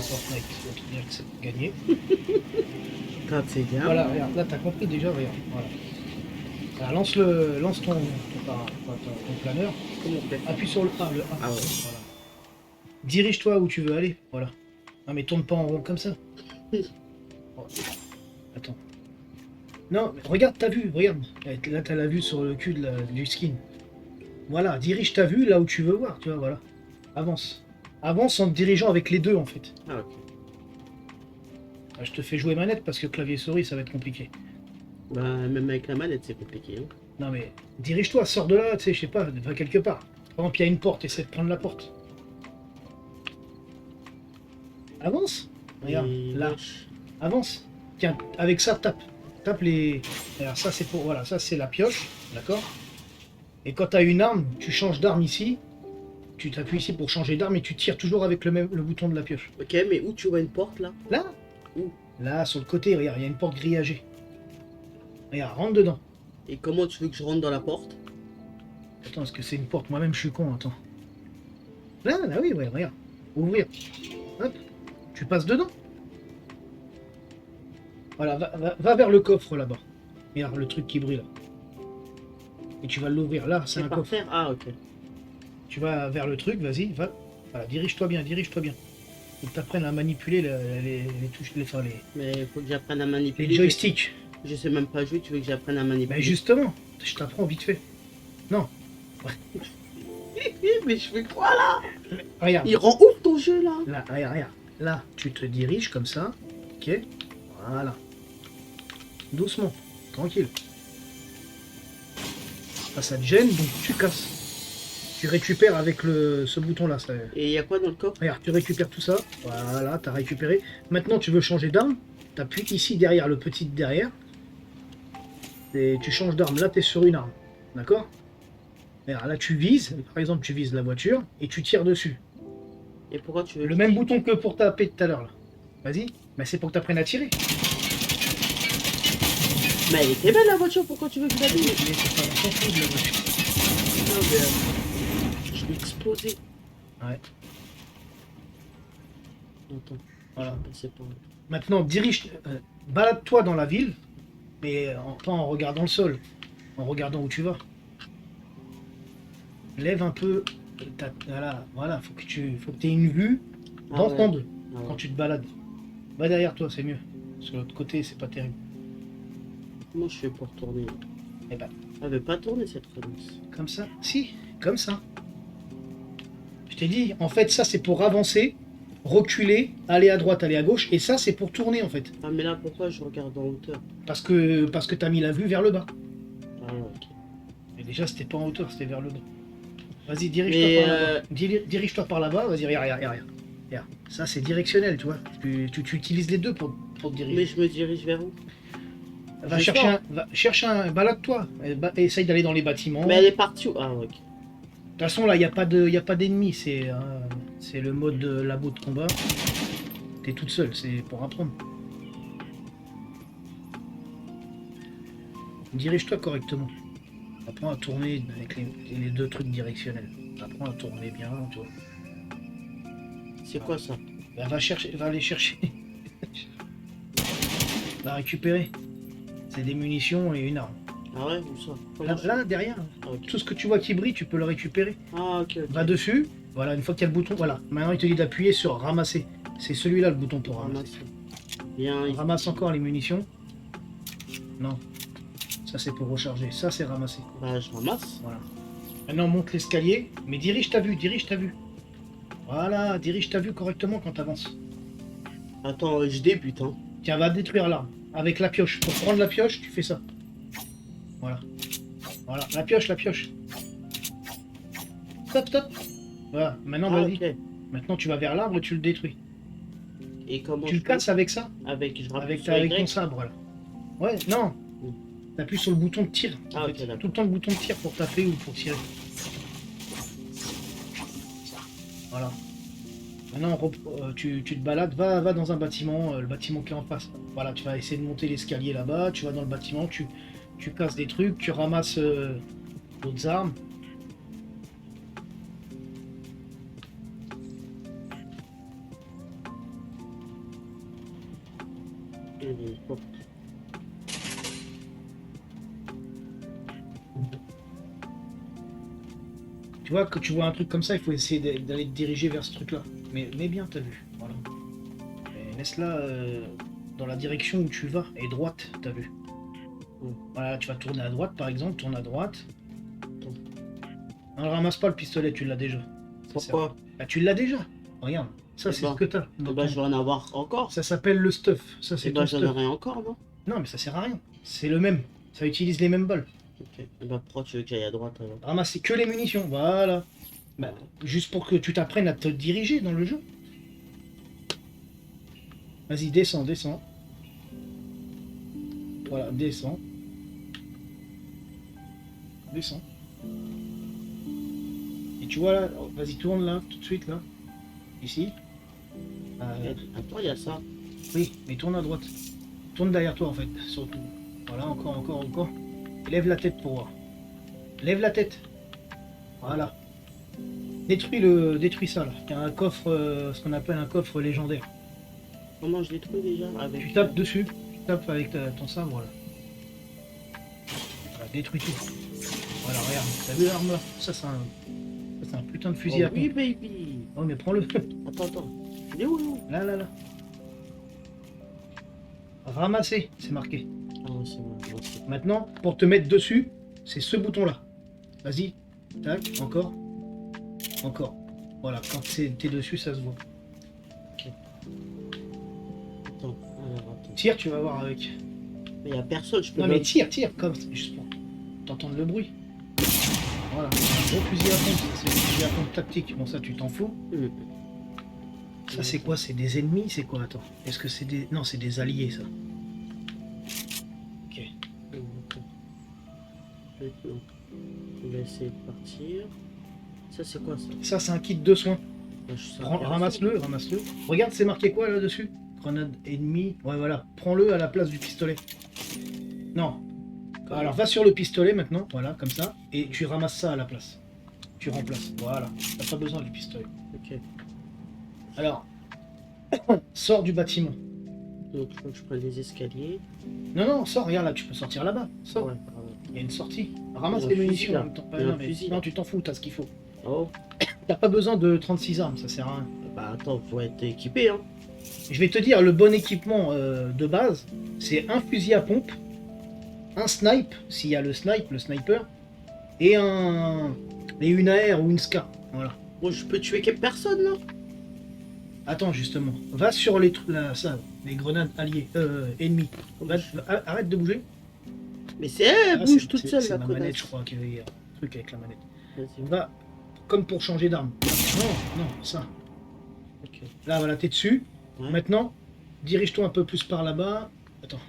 Fortnite. Ça veut dire que c'est gagné. Quand c'est bien. Voilà, regarde, là t'as compris déjà, regarde. Voilà. Alors, lance ton planeur. Comment on fait? Appuie sur le A, le A. Ah ouais. Voilà. Dirige-toi où tu veux aller. Voilà. Non mais tourne pas en rond comme ça. Oh, attends. Non, mais regarde ta vue, regarde. Là t'as la vue sur le cul du skin. Voilà, dirige ta vue là où tu veux voir, tu vois, voilà. Avance. Avance en te dirigeant avec les deux en fait. Ah ok. Ah, je te fais jouer manette parce que clavier souris ça va être compliqué. Bah même avec la manette c'est compliqué. Hein. Non mais dirige-toi, sors de là, tu sais, je sais pas, va quelque part. Par exemple, il y a une porte, essaie de prendre la porte. Avance. Regarde, Et là, wesh. avance. Tiens, avec ça, tape. Tape les... Alors ça c'est pour... Voilà, ça c'est la pioche, d'accord? Et quand tu as une arme, tu changes d'arme ici. Tu t'appuies ici pour changer d'arme et tu tires toujours avec le bouton de la pioche. Ok, mais où tu vois une porte là? Là. Où? Là, sur le côté, regarde, il y a une porte grillagée. Regarde, rentre dedans. Et comment tu veux que je rentre dans la porte? Attends, est-ce que c'est une porte? Moi-même, je suis con, attends. Là, oui, ouais, regarde. Ouvrir. Hop. Tu passes dedans. Voilà, va vers le coffre là-bas. Regarde le truc qui brille là. Et tu vas l'ouvrir. Là, c'est un par coffre. terre? Ah ok. Tu vas vers le truc, vas-y, va. Voilà, dirige-toi bien, dirige-toi bien. Faut que tu apprennes à manipuler les touches, Mais il faut que j'apprenne à manipuler. les joysticks. Je sais même pas jouer, tu veux que j'apprenne à manipuler? Ben justement, je t'apprends vite fait. Non, Mais je fais quoi là? regarde. Il rend ouf ton jeu là? Là, regarde, regarde. Là, tu te diriges comme ça. Ok. Voilà. Doucement. Tranquille. Ah, ça te gêne, donc tu casses. Tu récupères avec ce bouton-là. Ça... Et il y a quoi dans le coffre? Regarde, tu récupères tout ça. Voilà, tu as récupéré. Maintenant, tu veux changer d'arme. Tu appuies ici derrière, le petit derrière. Et tu changes d'arme. Là, tu es sur une arme. D'accord? Regarde, là, tu vises. Par exemple, tu vises la voiture et tu tires dessus. Et pourquoi tu veux Le que même je- bouton que pour taper tout à l'heure. Là. Vas-y. Mais c'est pour que tu apprennes à tirer. Mais elle était belle la voiture, pourquoi tu veux que je la Mais bise? c'est pas, on s'en fout de la voiture. Non mais je l'ai explosé. Ouais. Attends, Voilà. je vais passer par là. Maintenant, balade-toi dans la ville, mais pas en regardant le sol, en regardant où tu vas. Lève un peu. Voilà, faut que tu aies une vue Ah dans ouais. ton dos Ah ouais. quand tu te balades. Va derrière toi, c'est mieux. Sur l'autre côté, c'est pas terrible. Comment je fais pour tourner? Eh ben, Elle veut pas tourner cette relance. comme ça. Si, comme ça. Je t'ai dit, en fait, ça c'est pour avancer, reculer, aller à droite, aller à gauche, et ça c'est pour tourner en fait. Ah mais là pourquoi je regarde en hauteur? Parce que t'as mis la vue vers le bas. Ah ouais, ok. Et déjà, c'était pas en hauteur, c'était vers le bas. Vas-y, Mais, dirige-toi par là-bas. Dirige-toi par là-bas, vas-y, regarde. Regarde. Ça, c'est directionnel, tu vois. Tu utilises les deux pour te diriger. Mais je me dirige vers où? Va je chercher sors. cherche un balade-toi. Essaye d'aller dans les bâtiments. Mais elle est partie où? Ah ok. De toute façon, là, il n'y a pas d'ennemis. C'est le mode labo de combat. T'es toute seule, c'est pour apprendre. Dirige-toi correctement. Apprends à tourner avec les deux trucs directionnels. Apprends à tourner bien, tu vois. C'est quoi ça? Ben, va aller chercher. Va récupérer. C'est des munitions et une arme. Ah ouais, où ça? Là, Comment je- là, derrière, Ah, ok. tout ce que tu vois qui brille, tu peux le récupérer. Ah ok, ok. Va dessus. Voilà, une fois qu'il y a le bouton, voilà. Maintenant, il te dit d'appuyer sur ramasser. C'est celui-là le bouton pour ramasser. Ramasser. Bien, il- Ramasse encore les munitions. Non. Ça, c'est pour recharger. Ça, c'est ramasser. Bah je ramasse. Voilà. Maintenant, monte l'escalier, mais dirige ta vue, dirige ta vue. Voilà, dirige ta vue correctement quand tu avances. Attends, je débute hein. Tiens, va détruire l'arme. Avec la pioche. Pour prendre la pioche, tu fais ça. Voilà. Voilà, la pioche, la pioche. Stop, stop. Voilà, maintenant, Ah vas-y. ok. Maintenant, tu vas vers l'arbre et tu le détruis. Et comment Tu le je casses avec ça. Avec, je rappuie Avec, sur avec Y. ton sabre, là. Ouais, non. T'appuies sur le bouton de tir. en Ah, fait. ok, d'accord. Tout le temps le bouton de tir pour taper ou pour tirer. Voilà. Maintenant, tu te balades, va dans un bâtiment, le bâtiment qui est en face. Voilà, tu vas essayer de monter l'escalier là-bas, tu vas dans le bâtiment, tu casses des trucs, tu ramasses d'autres armes. Bon. Tu vois, quand tu vois un truc comme ça, il faut essayer d'aller te diriger vers ce truc-là. Mais bien, t'as vu. Voilà. Et laisse-la dans la direction où tu vas. Et droite, t'as vu. Voilà, tu vas tourner à droite, par exemple. Tourne à droite. Non, ramasse pas le pistolet, tu l'as déjà. Ça Pourquoi? sert- Bah, tu l'as déjà. Regarde. Ça, Eh c'est ben. ce que t'as. Eh ben, je vais en avoir encore. Ça s'appelle le stuff. Ça, Et c'est ben, ton j'en stuff. aurai encore, non? Non, mais ça sert à rien. C'est le même. Ça utilise les mêmes balles. Ok. Et ben, pourquoi tu veux que j'aille à droite alors? Ramasser que les munitions. Voilà. Bah, juste pour que tu t'apprennes à te diriger dans le jeu. Vas-y, descends, descends. Voilà, descends. Descends. Et tu vois là, oh, vas-y, tourne là, tout de suite là. Ici. Attends, il y a ça. Oui, mais tourne à droite. Tourne derrière toi en fait, surtout. Voilà, encore, encore, encore. Et lève la tête pour voir. Lève la tête. Voilà. Détruis ça là. Il y a un coffre, ce qu'on appelle un coffre légendaire. Comment je l'ai trouvé déjà? Avec... Tu tapes dessus. Tu tapes avec ton sabre, voilà. Voilà, détruis tout. Voilà, regarde. T'as vu l'arme là? Ça c'est un putain de fusil Oh, à pompe. oui, baby. Oh mais prends-le. Attends. Il est où, là? Là, là, là. Ramasser, c'est marqué. Ah, ouais, c'est bon. Ok. Maintenant, pour te mettre dessus, c'est ce bouton-là. Vas-y. Tac, encore. Encore. Voilà, quand t'es dessus, ça se voit. Attends. Alors, attends. Tire, tu vas voir avec. Mais il y a personne, je peux Non même... mais tire, comme juste pour t'entendre le bruit. Voilà, un gros fusil à pompe, ça, c'est le fusil à pompe tactique. Bon, ça, tu t'en fous. Ça, c'est quoi? C'est des ennemis? C'est quoi? Attends. Est-ce que c'est des... Non, c'est des alliés, ça. Ok. On va essayer de partir. Ça, c'est quoi, ça? Ça, c'est un kit de soins. Moi, je sais Ramasse-le, ramasse-le. Regarde, c'est marqué quoi, là-dessus? Grenade ennemie. Ouais, voilà. Prends-le à la place du pistolet. Non. Alors, va sur le pistolet, maintenant. Voilà, comme ça. Et tu ramasses ça à la place. Tu remplaces. Voilà. T'as pas besoin du pistolet. Ok. Alors, sors du bâtiment. Donc, il faut que je prenne les escaliers. Non, non, sors, regarde là, tu peux sortir là-bas. Sors. Ouais, pardon. Il y a une sortie. Ramasse Il y a les un fusil, munitions là. en même temps. Il y a non, un mais- fusil, non, là. tu t'en fous, t'as ce qu'il faut. Oh. T'as pas besoin de 36 armes, ça sert à rien. Bah, attends, faut être équipé, hein. Je vais te dire, le bon équipement de base, c'est un fusil à pompe, un snipe, s'il y a le sniper, et une AR ou une SCAR. Voilà. Bon, je peux tuer quelques personnes, là. Attends, justement. Va sur les trucs, là, ça, les grenades alliées, ennemies. Arrête de bouger. Mais c'est elle, Ah, bouge c'est- toute c'est- seule, C'est la ma connasse. manette, je crois, qu'il y avait un truc avec la manette. Vas-y. Va, comme pour changer d'arme. Non, non, ça. Ok. Là, voilà, t'es dessus. Ouais. Maintenant, dirige-toi un peu plus par là-bas. Attends,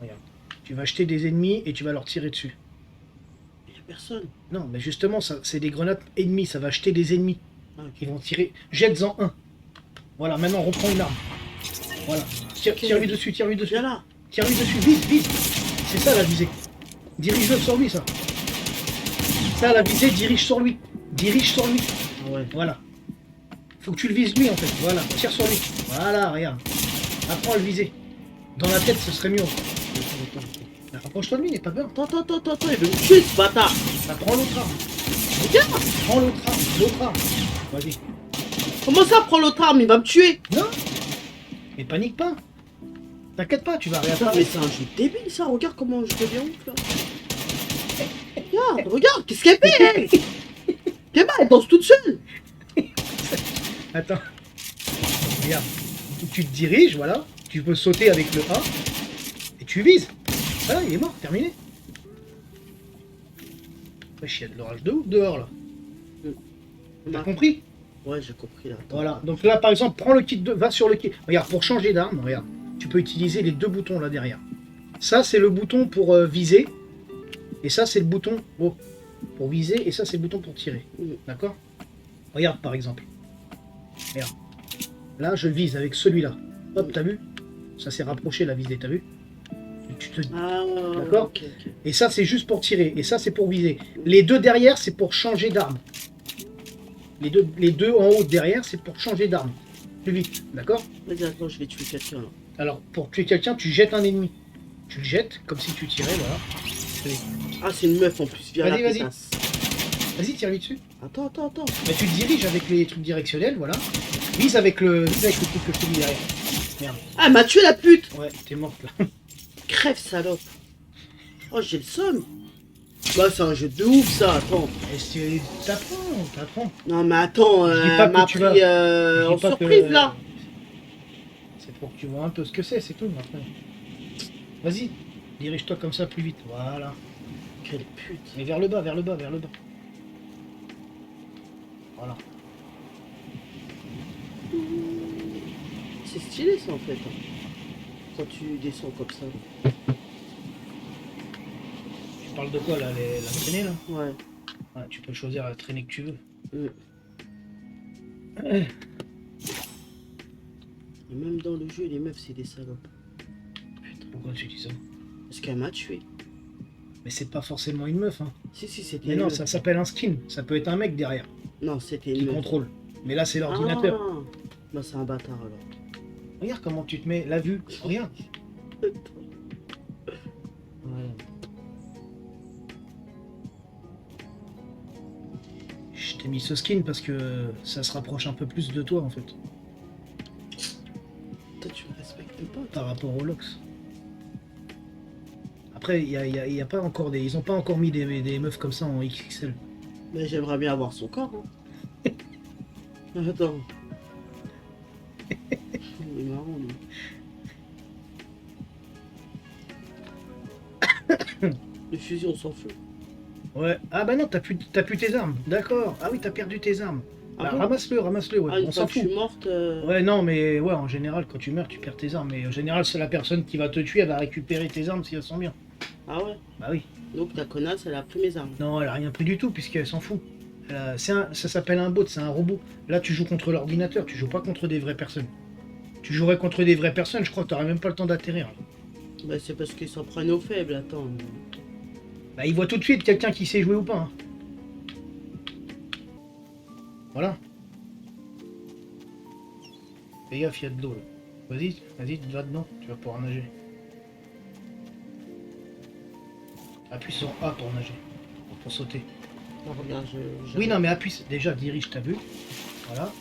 regarde. Tu vas acheter des ennemis et tu vas leur tirer dessus. Il y a personne. Non, mais justement, ça, c'est des grenades ennemies. Ça va acheter des ennemis. Ah, ok. Ils vont tirer. Jette-en un. Voilà, maintenant, reprends une arme. Voilà. Tire-lui dessus, tire-lui dessus. Viens là. Tire-lui dessus, vite, vite. C'est ça la visée. Dirige-le sur lui, ça. Ça, la visée, dirige sur lui. Dirige sur lui. Ah ouais. Voilà. Faut que tu le vises lui en fait. Voilà, tire sur lui. Voilà, regarde. Apprends à le viser. Dans la tête, ce serait mieux. Bah, rapproche-toi de lui, n'aie pas peur. Attends, il veut me tuer, ce bâtard. Bah, prends l'autre arme. Regarde. Prends l'autre arme. Vas-y. Comment ça, prends l'autre arme, il va me tuer. Non. Mais panique pas. T'inquiète pas, tu vas Attends, mais réapparaître. c'est un jeu débile, ça. Regarde comment je deviens ouf, là. Regarde, qu'est-ce qu'elle fait, elle? Elle danse toute seule. Attends. Regarde. Tu te diriges, voilà. Tu peux sauter avec le A. Et tu vises. Voilà, il est mort, terminé. Wesh, il y a de l'orage de ouf dehors là. T'as compris? Ouais, j'ai compris, là. Attends. Voilà, donc là par exemple, prends le kit de... va sur le kit. Regarde, pour changer d'arme, regarde, tu peux utiliser les deux boutons là derrière. Ça c'est le bouton pour viser. Et ça c'est le bouton pour viser. Et ça c'est le bouton pour tirer. D'accord? Regarde par exemple. Regarde. Là je vise avec celui-là. Hop, t'as vu? Ça s'est rapproché la visée, t'as vu? Tu te... Ah, ouais, D'accord. ok. Et ça c'est juste pour tirer. Et ça c'est pour viser. Les deux derrière c'est pour changer d'arme. Les deux en haut derrière c'est pour changer d'arme. Plus vite, d'accord? Vas-y, attends, je vais tuer quelqu'un, là. Alors, pour tuer quelqu'un, tu jettes un ennemi. Tu le jettes comme si tu tirais, voilà. Vas-y, Ah, c'est une meuf en plus, viens Vas-y, la vas-y. pétasse. Vas-y, tire-lui dessus. Attends. Bah, tu te diriges avec les trucs directionnels, voilà. Vise avec le truc que je t'ai mis derrière. Merde. Ah, elle m'a tué la pute. Ouais, t'es morte là. Crève, salope. Oh, j'ai le somme. Bah, c'est un jeu de ouf, ça, attends. Et t'apprends. Non, mais attends, Je dis pas elle que m'a tu pris Je en dis pas que- surprise, là. C'est pour que tu vois un peu ce que c'est tout. Après. Vas-y, dirige-toi comme ça plus vite. Voilà. Quelle pute. Mais vers le bas. Voilà. C'est stylé, ça, en fait. Hein. Quand tu descends comme ça. Tu parles de quoi là, la traînée là? Ouais. Ouais, tu peux choisir la traînée que tu veux. Et même dans le jeu, les meufs, c'est des salopes. Pourquoi tu dis ça? Parce qu'elle m'a tué. Mais c'est pas forcément une meuf, hein. Si, c'était Mais une non, meuf. ça s'appelle un skin. Ça peut être un mec derrière Non, c'était qui une meuf. contrôle. Mais là, c'est l'ordinateur. Ah. Bah, c'est un bâtard, alors. Regarde comment tu te mets la vue. Regarde. Ouais. Je t'ai mis ce skin parce que ça se rapproche un peu plus de toi en fait. Toi, tu me respectes pas. Par rapport au Lox. Après, il y a pas encore des. Ils ont pas encore mis des meufs comme ça en XXL. Mais j'aimerais bien avoir son corps. Hein. Attends. Il est marrant, lui. Le fusil, on s'en fout. Ouais. Ah bah non, t'as plus tes armes. D'accord. Ah oui, t'as perdu tes armes. Ah Bah, bon ramasse-le, ouais. Ah, une On fois s'en que je fout. suis morte. Ouais, non, mais ouais, en général, quand tu meurs, tu perds tes armes. Mais en général, c'est la personne qui va te tuer, elle va récupérer tes armes si elles sont bien. Ah ouais. Bah oui. Donc ta connasse, elle a pris mes armes. Non, elle a rien pris du tout, puisqu'elle s'en fout. Ça s'appelle un bot, c'est un robot. Là, tu joues contre l'ordinateur, tu joues pas contre des vraies personnes. Tu jouerais contre des vraies personnes, je crois que t'aurais même pas le temps d'atterrir. Bah, c'est parce qu'ils s'en prennent aux faibles, attends. Bah, il voit tout de suite quelqu'un qui sait jouer ou pas. Hein. Voilà. Fais gaffe, il y a de l'eau. Vas-y, va dedans, tu vas pouvoir nager. Appuie sur A pour nager, pour sauter. Oh, regarde, Oui, non, mais appuie, déjà dirige ta vue. Voilà.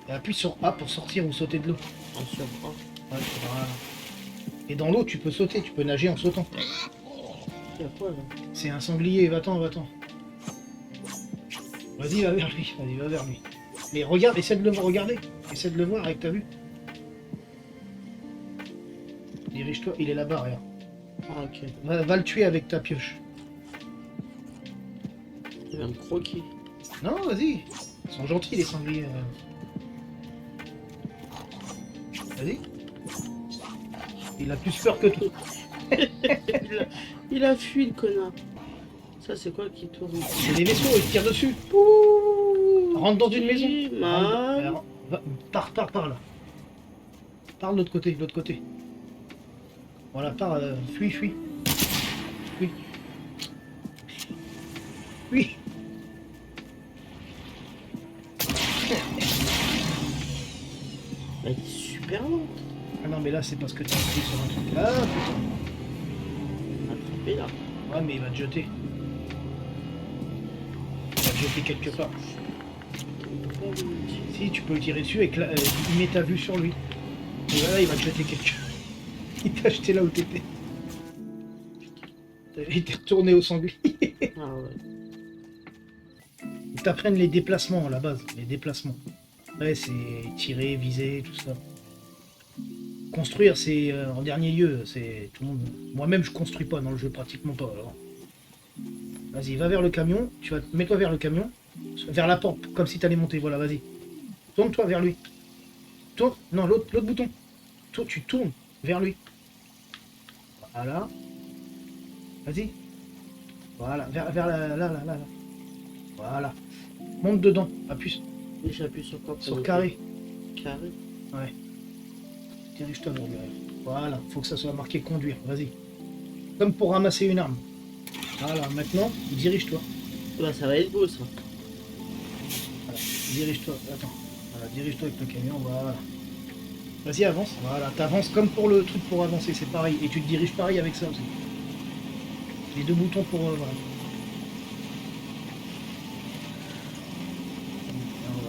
Et appuie sur A pour sortir ou sauter de l'eau. En sur A. Ouais, voilà. Et dans l'eau, tu peux sauter, tu peux nager en sautant. Il y a quoi là? C'est un sanglier, va-t'en. Vas-y, va vers lui. Mais regarde, essaie de le regarder. Essaie de le voir avec ta vue. Dirige-toi, il est là-bas, regarde. Ah, ok. Va le tuer avec ta pioche. Il va me croquer. Non, vas-y. Ils sont gentils, les sangliers. Vas-y. Il a plus peur que toi. il a fui, le connard. Ça, c'est quoi qui tourne? C'est des vaisseaux, ils tirent dessus. Rentre dans une maison. Man. Pars par là. Pars de l'autre côté, Voilà, pars, fuis. Fuis. Elle est super lente. Ah non, mais là, c'est parce que tu as appuyé sur un truc. Ah, putain. Attrapé là. Ouais, mais il va te jeter. Il va te jeter quelque part. Si, tu peux le tirer dessus et il met ta vue sur lui. Et voilà, il va te jeter quelque chose. Il t'a jeté là où t'étais. Il t'est retourné au sanglier. Ah ouais. Ils t'apprennent les déplacements à la base, les déplacements. Ouais, c'est tirer, viser, tout ça. Construire, c'est en dernier lieu, c'est tout le monde. Moi-même, je construis pas dans le jeu, pratiquement pas. Alors. Vas-y, va vers le camion. Mets-toi vers le camion, vers la porte, comme si t'allais monter. Voilà, vas-y. Tourne-toi vers lui. Tourne. Non, l'autre bouton. Tu tournes vers lui. Voilà. Vas-y. Voilà, vers là. Voilà. Monte dedans. Appuie Et j'appuie sur quoi? sur carré. Carré. Ouais. Dirige-toi vers derrière. Voilà, faut que ça soit marqué conduire. Vas-y. Comme pour ramasser une arme. Voilà, maintenant, dirige-toi. Bah, ça va être beau ça. Voilà. Dirige-toi. Attends. Voilà, dirige-toi avec le camion. Voilà. Vas-y, avance. Voilà, t'avances comme pour le truc pour avancer, c'est pareil. Et tu te diriges pareil avec ça aussi. Les deux boutons pour... voilà.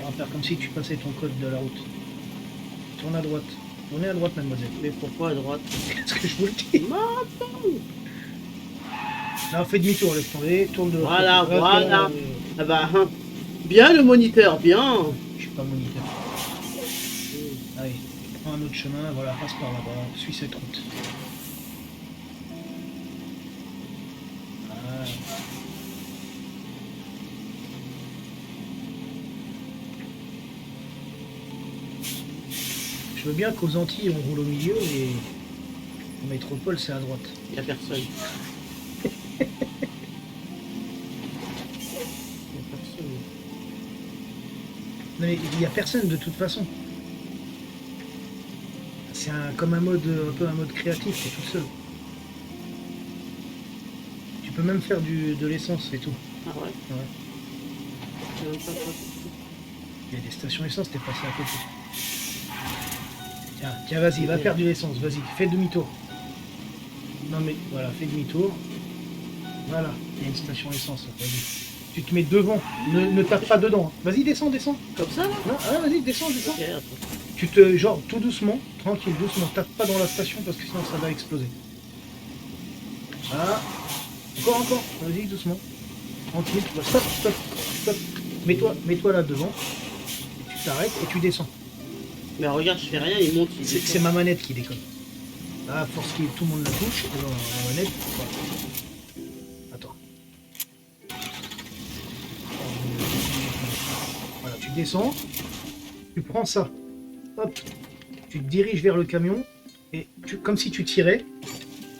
On va faire comme si tu passais ton code de la route. Tourne à droite. Tournez à droite, mademoiselle. Mais pourquoi à droite? Qu'est-ce que je vous le dis? Maintenant. Là, fais demi-tour, laisse tomber. Tourne de l'autre Voilà, côté. voilà. Ah bah, hein. Bien le moniteur, bien. Je suis pas moniteur. Allez, prends un autre chemin, voilà, passe par là-bas, suis cette route. Voilà. Je veux bien qu'aux Antilles on roule au milieu et en métropole c'est à droite. Il n'y a personne. Il n'y a personne. Non, mais il n'y a personne de toute façon. C'est comme un mode, un peu un mode créatif, t'es tout seul. Tu peux même faire de l'essence et tout. Ah ouais? Ouais. Je sais même pas quoi. Il y a des stations essence, t'es passé à côté. Tiens, vas-y, va faire de l'essence, vas-y, fais demi-tour. Non mais voilà, fais demi-tour. Voilà, il y a une station essence, vas-y. Tu te mets devant, ne tape pas dedans. Vas-y, descends, descends. Comme ça là? Non, ah, vas-y, descends, descends. Ok, attends. Tu te, genre, tout doucement, tranquille, doucement, tape pas dans la station parce que sinon ça va exploser. Voilà. Encore, vas-y, doucement. Tranquille, stop, stop, stop. Mets-toi là devant. Et tu t'arrêtes et tu descends. Mais regarde, je fais rien, il monte. C'est ma manette qui déconne. Là, force qu'il tout le monde la touche, et dans la manette, voilà. Attends. Voilà, tu descends, tu prends ça, hop, tu te diriges vers le camion, et comme si tu tirais,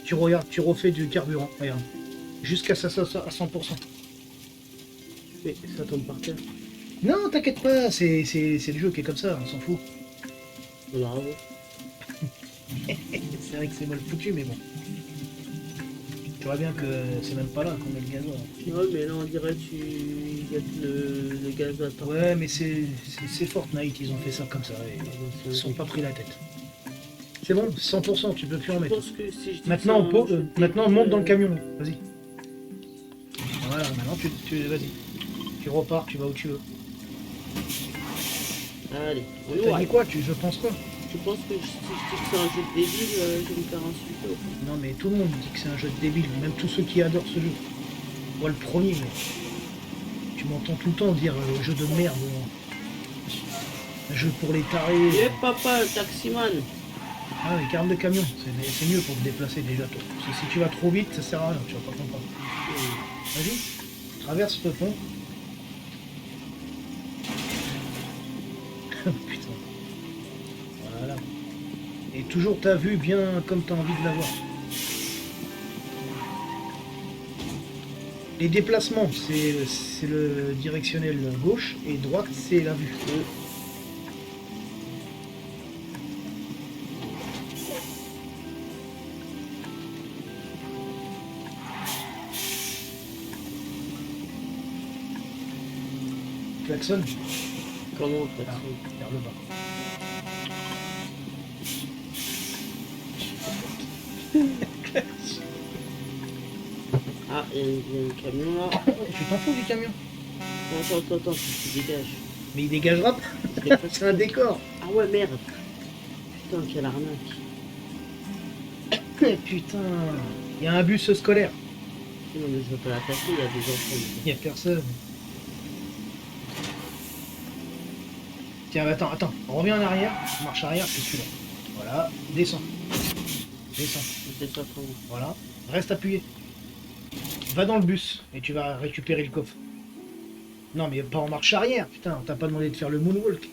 tu regardes, tu refais du carburant, regarde, jusqu'à ça à 100%. Mais ça tombe par terre. Non, t'inquiète pas, c'est le jeu qui est comme ça, on s'en fout. Bravo. C'est vrai que c'est mal foutu, mais bon. Tu vois bien que c'est même pas là qu'on met le gasoil. Ouais, mais là on dirait que tu jettes le gaz à temps. Ouais, mais c'est Fortnite, ils ont fait ça comme ça, et ils se sont pas pris la tête. C'est bon, 100%, tu peux plus en Je mettre. pense que si je dis Maintenant, ça, maintenant on monte dans le camion, vas-y. Voilà, maintenant vas-y. Tu repars, tu vas où tu veux. Allez, on y T'as va. dit quoi, je pense quoi? Tu penses que si je dis que c'est un jeu de débile, je vais me faire insulter ou pas? Non mais tout le monde dit que c'est un jeu de débile, même tous ceux qui adorent ce jeu. Moi le premier, mais tu m'entends tout le temps dire jeu de merde, un jeu pour les tarés. Eh papa, le taximan. Ah mais carte de camion, c'est mieux pour te déplacer déjà toi. Parce que si tu vas trop vite, ça sert à rien, tu vas pas comprendre. Vas-y, traverse le pont. Putain. Voilà. Et toujours ta vue bien comme tu as envie de l'avoir. Les déplacements, c'est le directionnel gauche et droite, c'est la vue. Klaxon. Comment Ah, vers le bas. Ah, il y a un camion là. Tu t'en fous du camion? Attends, tu dégages. Mais il dégagera pas. C'est un décor. Ah ouais, merde. Putain, quelle arnaque. Putain, il y a un bus scolaire. Non, mais je veux pas l'attaquer, il y a des enfants. Il n'y a personne. Tiens, attends, reviens en arrière, marche arrière, c'est celui-là. Voilà, descends. Descends. Je sais pas comment. Voilà, reste appuyé. Va dans le bus et tu vas récupérer le coffre. Non, mais pas en marche arrière, putain, on t'a pas demandé de faire le moonwalk.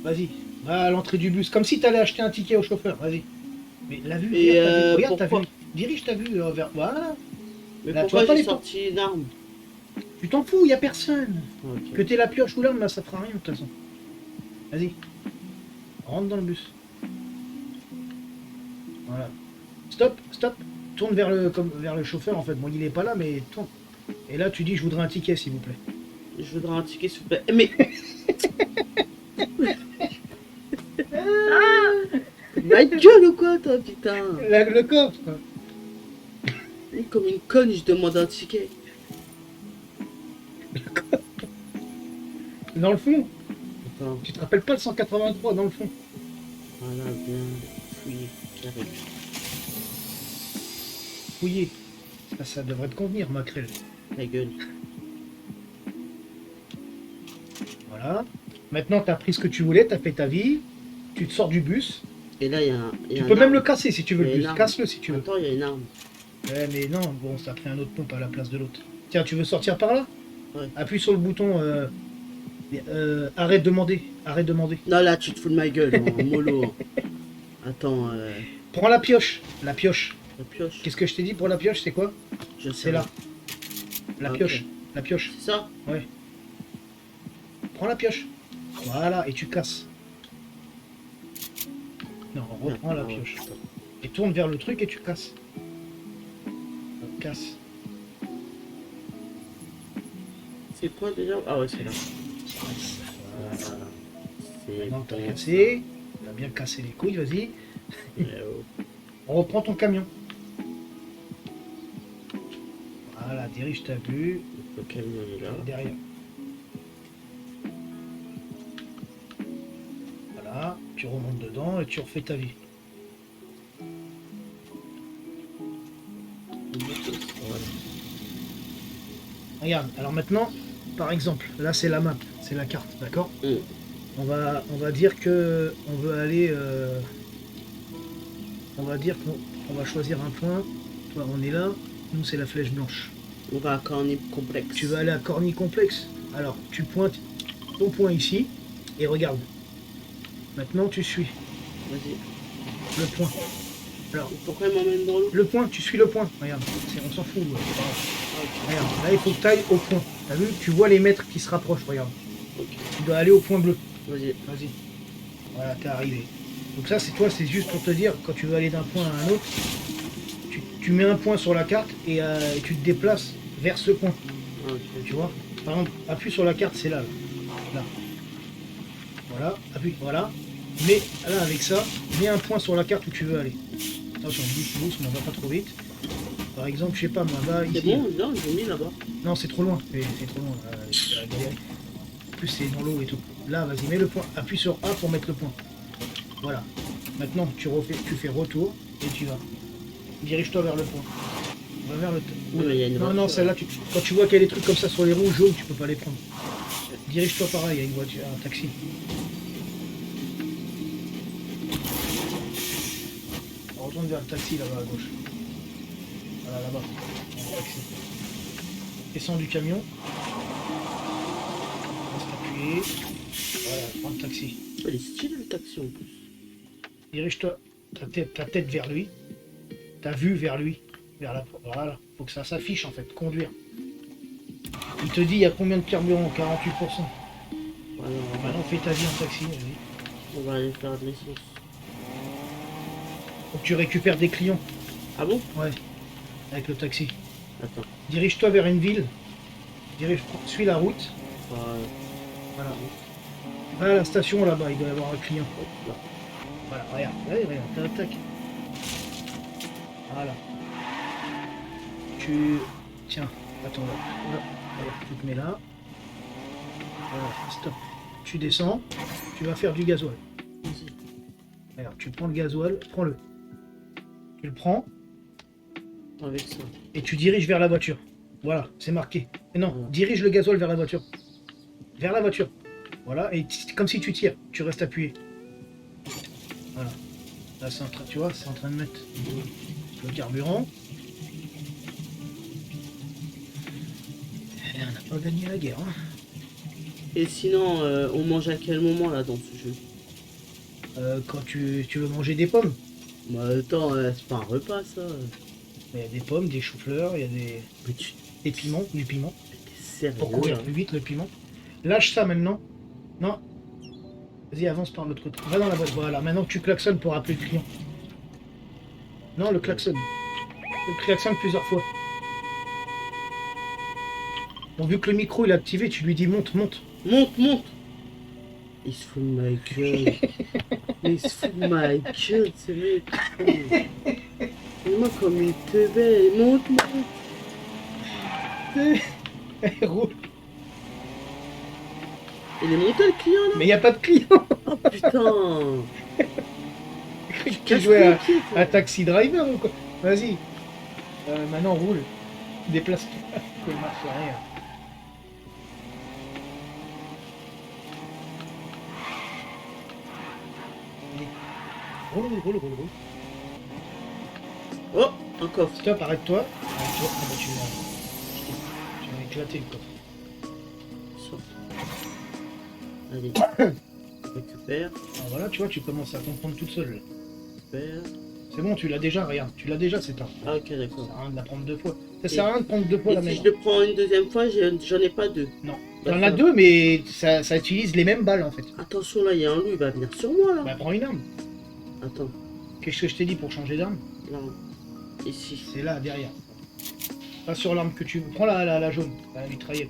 Vas-y, va à l'entrée du bus, comme si t'allais acheter un ticket au chauffeur, vas-y. Mais la vue, Et regarde ta pourquoi vue. Dirige ta vue vers... Voilà. Mais Là, tu pourquoi vois pas j'ai les sorti une arme? Tu t'en fous, y a personne. Ok. Que t'aies la pioche ou l'arme, là, ça fera rien de toute façon. Vas-y. Rentre dans le bus. Voilà. Stop. Tourne vers le chauffeur, en fait. Bon, il est pas là, mais tourne. Et là, tu dis, je voudrais un ticket, s'il vous plaît. Je voudrais un ticket, s'il vous plaît. Mais gueule ou quoi, toi, putain? Le coffre. Comme une conne, je demande un ticket. Dans le fond. Attends, Tu te rappelles pas le 183 dans le fond? voilà, bien fouillé, carré. Fouillé. Ça devrait te convenir, Macrel. La gueule. Voilà. Maintenant, tu as pris ce que tu voulais, tu as fait ta vie. Tu te sors du bus. Et là, il y a un. Tu peux même le casser si tu veux Il y le a une bus. arme. Casse-le si tu veux. Attends, il y a une arme. Ouais, mais non, bon, ça a pris un autre pompe à la place de l'autre. Tiens, tu veux sortir par là? Ouais. Appuie sur le bouton. Arrête de demander. Arrête de demander. Non, là, tu te fous de ma gueule, en mollo. Attends, Prends la pioche. La pioche. la pioche. Qu'est-ce que je t'ai dit pour la pioche? C'est quoi? Je sais C'est là. La Ok. pioche. La pioche. C'est ça? Ouais. Prends la pioche. Voilà, et tu casses. Non, reprends la Ah, ouais, pioche. putain. Et tourne vers le truc et tu casses. Casse. C'est quoi déjà? Ah ouais, c'est là. Voilà. Voilà. C'est Maintenant, t'as bon, cassé. T'as bien cassé les couilles, vas-y. ça. Oh. On reprend ton camion. Voilà, dirige ta vue. Le camion est là. Derrière. Voilà, tu remontes dedans et tu refais ta vie. Voilà. Regarde, alors maintenant, par exemple, là c'est la map, c'est la carte, d'accord? Mm. On va dire que on veut aller... on va dire qu'on va choisir un point. Toi, on est là, nous c'est la flèche blanche. On va à Corny complexe. Tu vas aller à Corny Complexe. Alors, tu pointes ton point ici et regarde. Maintenant, tu suis Vas-y. le point. Alors, Pourquoi il m'emmène dans l'eau? le point, tu suis le point. Regarde, on s'en fout. Ouais. Regarde, là, il faut que tu ailles au point. T'as vu? Tu vois les mètres qui se rapprochent, regarde. Ok. Tu dois aller au point bleu. Vas-y. Vas-y. Voilà, t'es arrivé. Donc ça, c'est toi, c'est juste pour te dire, quand tu veux aller d'un point à un autre, tu mets un point sur la carte et tu te déplaces vers ce point. Ah, ok. Tu vois? Par exemple, appuie sur la carte, c'est là, là. Là. Voilà, appuie, voilà. Mais là, avec ça, mets un point sur la carte où tu veux aller. Attention, doucement, on va pas trop vite. Par exemple, je sais pas, moi, va C'est ici. bon, non, j'ai mis là-bas. Non, c'est trop loin. C'est trop loin. Tu vas galérer. En plus, c'est dans l'eau et tout. Là, vas-y, mets le point. Appuie sur A pour mettre le point. Voilà. Maintenant, tu fais retour et tu vas. Dirige-toi vers le point. Va vers le. Oui, mais il y a une Non, voiture. non, celle-là, quand tu vois qu'il y a des trucs comme ça sur les roues jaunes, tu peux pas les prendre. Dirige-toi pareil, il y a une voiture, un taxi. On retourne vers le taxi là-bas à gauche. Voilà, là-bas. Un taxi. Descends du camion. Reste appuyé. Voilà, prends le taxi. Il est stylé le taxi en plus. Dirige-toi, ta tête vers lui. Ta vue vers lui. Voilà. Faut que ça s'affiche en fait. Conduire. Il te dit il y a combien de carburant? 48%. Voilà, Maintenant fais ta vie en taxi, vas-y. on va aller faire de l'essence. Faut que tu récupères des clients. Ah bon? Ouais. Avec le taxi. Attends. Dirige-toi vers une ville. Suis la route. Voilà. Va à la station là-bas, il doit y avoir un client. Hop là. Voilà, regarde. Ouais, regarde, tac. Voilà. Tiens, attends là. Voilà, tu te mets là. Voilà, stop. Tu descends, tu vas faire du gasoil. Vas-y. Alors, tu prends le gasoil, prends-le. Tu le prends Avec ça. et tu diriges vers la voiture. Voilà, c'est marqué. Et non, Voilà. dirige le gasoil vers la voiture. Vers la voiture. Voilà, et comme si tu tires, tu restes appuyé. Voilà. Là, c'est en train, tu vois, c'est en train de mettre le carburant. Et on n'a pas gagné la guerre. Hein. Et sinon, on mange à quel moment là dans ce jeu? Quand tu veux manger des pommes, Bah attends, c'est pas un repas ça. il y a des pommes, des choux-fleurs, il y a Mais tu des piments, du piment. t'es sérieux Pour courir là? plus vite, le piment. Lâche ça maintenant. Non. Vas-y, avance par l'autre côté. Va dans la boîte. Voilà, maintenant tu klaxonnes pour appeler le client. Non, le klaxon. Le klaxon plusieurs fois. Bon, vu que le micro il est activé, tu lui dis monte, monte. Monte, monte! Il se fout de ma gueule. Mais il se fout de ma gueule, c'est vrai. Moi comme une teubelle. Monte. Roule. Il est monté le client là. Mais il n'y a pas de client. Oh putain. Tu jouais à Taxi Driver ou quoi? Vas-y. Maintenant, roule. Déplace-toi. Il marche rien. Allez. Roule. Oh, un coffre. Stop, arrête-toi. Arrête-toi. Ah bah, tu vas éclater le coffre. Sors. Allez. Récupère. Alors voilà, tu vois, tu commences à comprendre toute seule. Récupère. C'est bon, tu l'as déjà, regarde. Tu l'as déjà, c'est un. Ah ok, Ça d'accord. sert à rien de la prendre deux fois. Ça sert à rien de prendre deux fois Et la si même. je le prends une deuxième fois, j'en ai pas deux. Non. Bah, T'en ça as va. deux, mais ça utilise les mêmes balles en fait. Attention là, il y a un loup, il va venir sur moi là. Bah, prends une arme. Attends, Qu'est-ce que je t'ai dit pour changer d'arme? là. Ici. C'est là, derrière. Pas sur l'arme que tu veux. Prends la jaune, la mitraillette.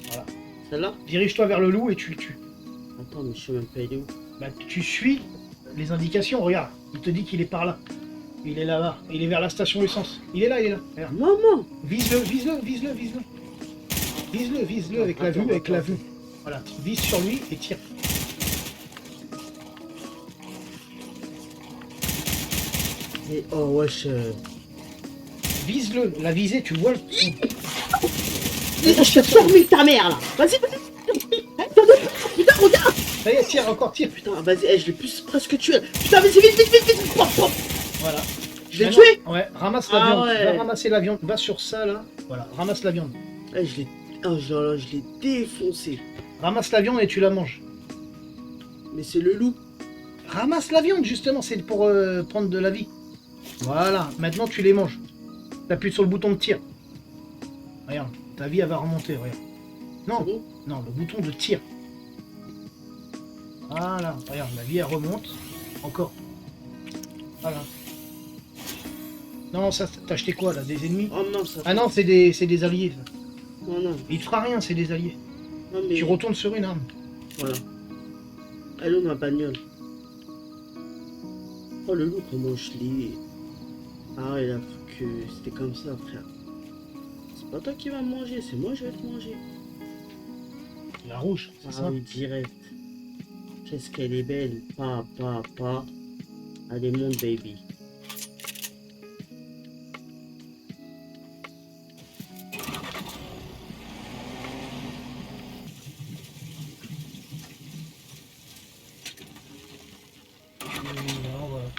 Voilà. Celle-là. Dirige-toi vers le loup et tu le tues. Attends, mais je sais même pas il est où. Bah, tu suis les indications, regarde. Il te dit qu'il est par là. Il est là-bas. Il est vers la station essence. Il est là. Regarde. Maman. Vise-le avec la vue, avec la vue. Voilà, vise sur lui et tire. Et oh wesh. Vise-le, la visée, tu vois le... Je te formule ta mère là. Vas-y. Putain, regarde. Ça y est, tire, encore, tire. Putain, vas-y, je l'ai presque tué. Putain, vas-y, vite. Pop. Voilà. Je l'ai Maintenant- tué. Ouais, ramasse la Ah viande. ouais. Va ramasser la viande. Va sur ça, là. Voilà, ramasse la viande. Eh, je l'ai. Oh là, je l'ai défoncé. Ramasse la viande et tu la manges. Mais c'est le loup. Ramasse la viande, justement, c'est pour prendre de la vie. Voilà, maintenant tu les manges. T'appuies sur le bouton de tir. Regarde, ta vie, elle va remonter, regarde. C'est Non, bon. non, le bouton de tir. Voilà, regarde, la vie, elle remonte. Encore. Voilà. Non, ça, t'as acheté quoi, là? Des ennemis? Oh non, ça. Ah non, c'est des alliés, ça. Non. Il te fera rien, c'est des alliés. Non mais. Tu retournes sur une arme. Voilà. Elle est où ma bagnole? Oh le loup, comment je l'ai. Ah ouais, là, faut que c'était comme ça, frère. C'est pas toi qui vas me manger, c'est moi je vais te manger. La rouge, c'est Ah ça? oui, direct. Qu'est-ce qu'elle est belle. Pa. Allez, monte, baby. Non, voilà.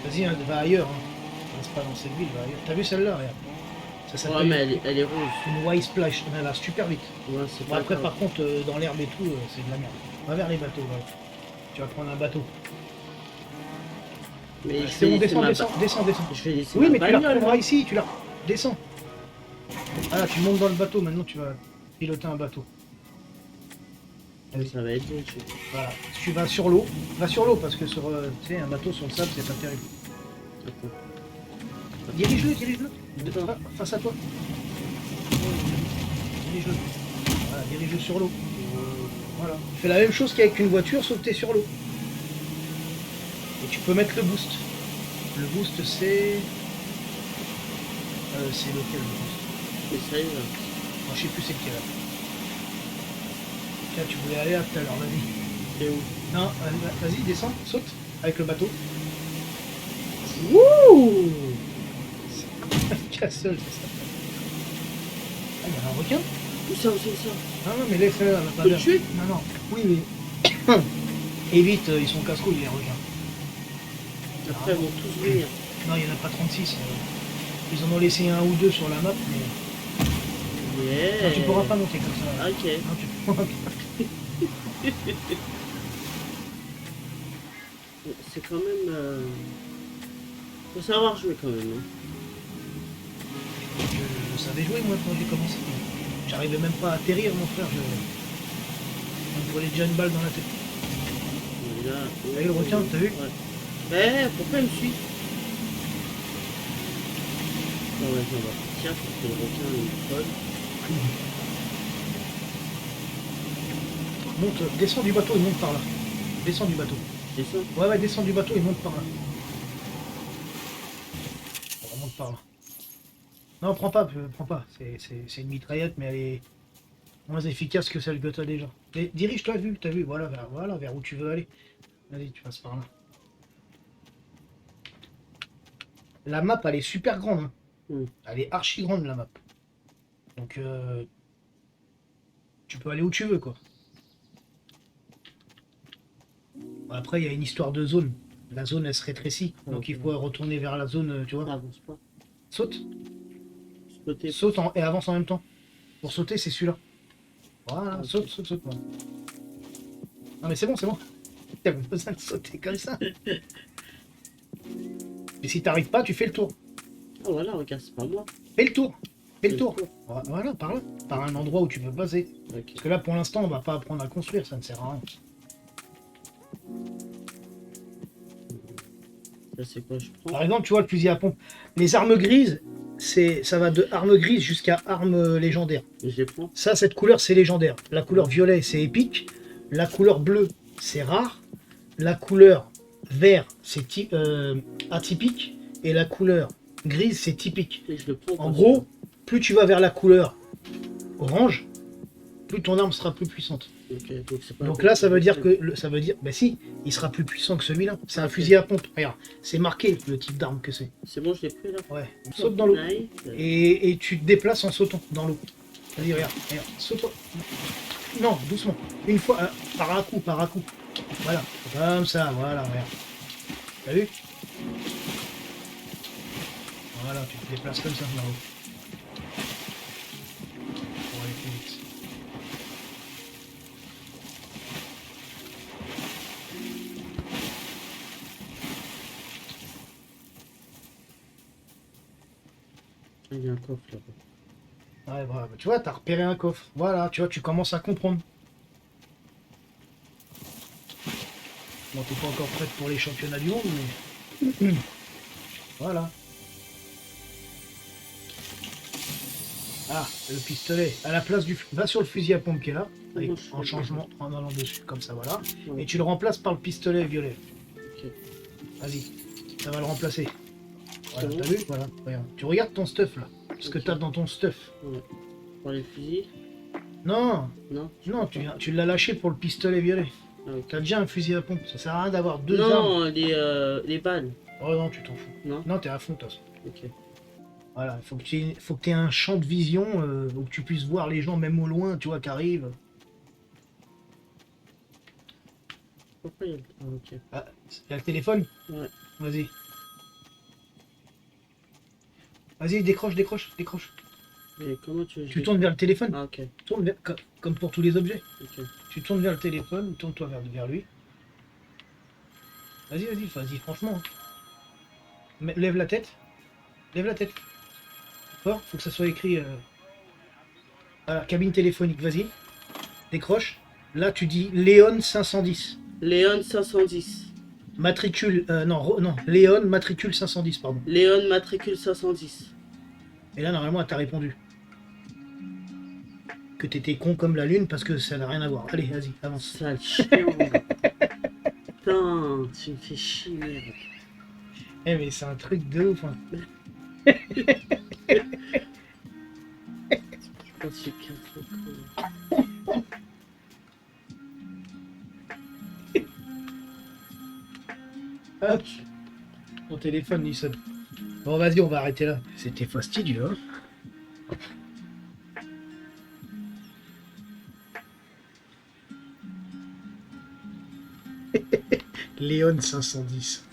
Vas-y, hein, va ailleurs. Hein. Reste pas dans cette ville, va ailleurs. T'as vu celle-là, regarde. Ça Ouais, s'appelle mais elle est rouge. une white splash. Elle va super vite. Ouais, c'est Bon, pas après, grave. par contre, dans l'herbe et tout, c'est de la merde. Va vers les bateaux, voilà. Tu vas prendre un bateau. Mais je C'est vais bon, laisser descends. Je vais laisser Oui, ma mais tu la bagnole, retrouveras là. ici, tu la... Descends. Voilà, tu montes dans le bateau, maintenant tu vas piloter un bateau. Ça va être bon, tu vois. Voilà. Tu vas sur l'eau. Va sur l'eau, parce que sur tu sais, un bateau sur le sable, c'est pas terrible. Attends. Dirige-le. D'accord. Face à toi. Dirige-le. Voilà, dirige-le sur l'eau. Voilà. Tu fais la même chose qu'avec une voiture, sauf que t'es sur l'eau. Et tu peux mettre le boost. Le boost, c'est... c'est lequel, le boost? Mais ça y est, là. Moi, je sais plus c'est lequel. Là. Tiens, tu voulais aller là tout à l'heure, vas-y. C'est où? Non, vas-y, descends, saute, avec le bateau. Wouh! Castle, c'est ça. Ah, il y a un requin? Où ça? Non, mais laisse-le, là, pas Faut le bien. tuer? Non. Oui. Évite, ils sont casse-couilles, les requins. Après, ils vont tous venir. Non, il n'y en a pas 36. Ils en ont laissé un ou deux sur la map, mais Yeah. non, tu pourras pas monter comme ça. Ok. Non, tu pourras pas. C'est quand même. Faut savoir jouer quand même. Hein. Je savais jouer, moi, quand j'ai commencé. J'arrivais même pas à atterrir, mon frère. On me prenait déjà une balle dans la tête. Et là, T'as vu le requin, t'as vu? Ouais. Mais pourquoi il me suit? Non, ouais, ça va. sortir parce que le requin il est folle. Monte, descends du bateau et monte par là. Descends du bateau. C'est ça? Ouais, descends du bateau et monte par là. On monte par là. Non, prends pas. C'est une mitraillette, mais elle est moins efficace que celle que t'as déjà. Dirige-toi, t'as vu, voilà, vers où tu veux aller. Vas-y, tu passes par là. La map, elle est super grande. Hein. Mm. Elle est archi grande, la map. Donc, tu peux aller où tu veux, quoi. Bon, après, il y a une histoire de zone. La zone, elle se rétrécit. Donc, il faut retourner vers la zone, tu Ça vois. avance pas. Saute. Ce côté. Saute et avance en même temps. Pour sauter, c'est celui-là. Voilà, Ok. saute. Voilà. Non, mais c'est bon. T'as besoin de sauter comme ça. Et si t'arrives pas, tu fais le tour. Ah voilà, regarde, c'est pas moi. Fais le tour. Fais le Le tour. tour. Voilà, par là. Par un endroit où tu peux passer. Ok. Parce que là, pour l'instant, on va pas apprendre à construire, ça ne sert à rien. Ça c'est quoi je prends? Par exemple, tu vois le fusil à pompe. Les armes grises, ça va de armes grises jusqu'à armes légendaires. Je les prends. Ça, cette couleur, c'est légendaire. La couleur violet, c'est épique. La couleur bleue, c'est rare. La couleur vert, c'est atypique. Et la couleur grise, c'est typique. Et je le prends. En gros, plus tu vas vers la couleur orange, plus ton arme sera plus puissante. Ok, donc c'est pas. Donc là, ça veut dire que, bah si, il sera plus puissant que celui-là. C'est un fusil à pompe. Regarde, c'est marqué le type d'arme que c'est. C'est bon, je l'ai pris là. Ouais. Saute dans l'eau. Nice. Et tu te déplaces en sautant dans l'eau. Vas-y, regarde, saute. Non, doucement. Une fois, par un coup. Voilà, comme ça, voilà, regarde. T'as vu? Voilà, tu te déplaces comme ça dans l'eau. Pour aller plus vite. Ah, il y a un coffre là-bas. Ouais, voilà. Tu vois, t'as repéré un coffre. Voilà, tu vois, tu commences à comprendre. Bon, t'es pas encore prête pour les championnats du monde, mais... Voilà. Ah, le pistolet. À la place du... Va sur le fusil à pompe qui est là, avec, en changement, en allant dessus, comme ça, voilà. Ouais. Et tu le remplaces par le pistolet violet. Ok. Vas-y, ça va le remplacer. Voilà, C'est t'as bon. vu? Voilà, regarde. Tu regardes ton stuff, là. Ce que Ok. t'as dans ton stuff. Ouais. Pour les fusils? Non, Non. non, tu l'as lâché pour le pistolet violet. Ah, ok. T'as déjà un fusil à pompe. Ça sert à rien d'avoir deux armes. Non, les balles. Oh non, tu t'en fous. Non. Non, t'es à fond, toi. Ok. Voilà, il faut que tu aies un champ de vision où tu puisses voir les gens même au loin, tu vois, qui arrivent. Pourquoi il y a. Ah, ok. Ah, il y a le téléphone? Ouais. Vas-y. Vas-y, décroche. Mais comment tu veux que je Tu les- tournes vers le téléphone. Ah, ok. Tourne comme pour tous les objets. Ok. Tu tournes vers le téléphone, tourne-toi vers lui. Vas-y, franchement. Hein. Lève la tête. Lève la tête. Fort, faut que ça soit écrit. Voilà, cabine téléphonique, vas-y. Décroche. Là, tu dis Léon 510. Léon 510. Matricule. Non, Léon, matricule 510, pardon. Léon matricule 510. Et là, normalement, elle t'a répondu. Que t'étais con comme la lune parce que ça n'a rien à voir. Allez, vas-y, avance. Sale chien. Putain, tu me fais chier, merde. Eh, mais c'est un truc de ouf, hein. Quand tu casses le cou. Hop. Mon téléphone, il sonne. Bon, vas-y, on va arrêter là. C'était fastidieux, hein. Léon 510.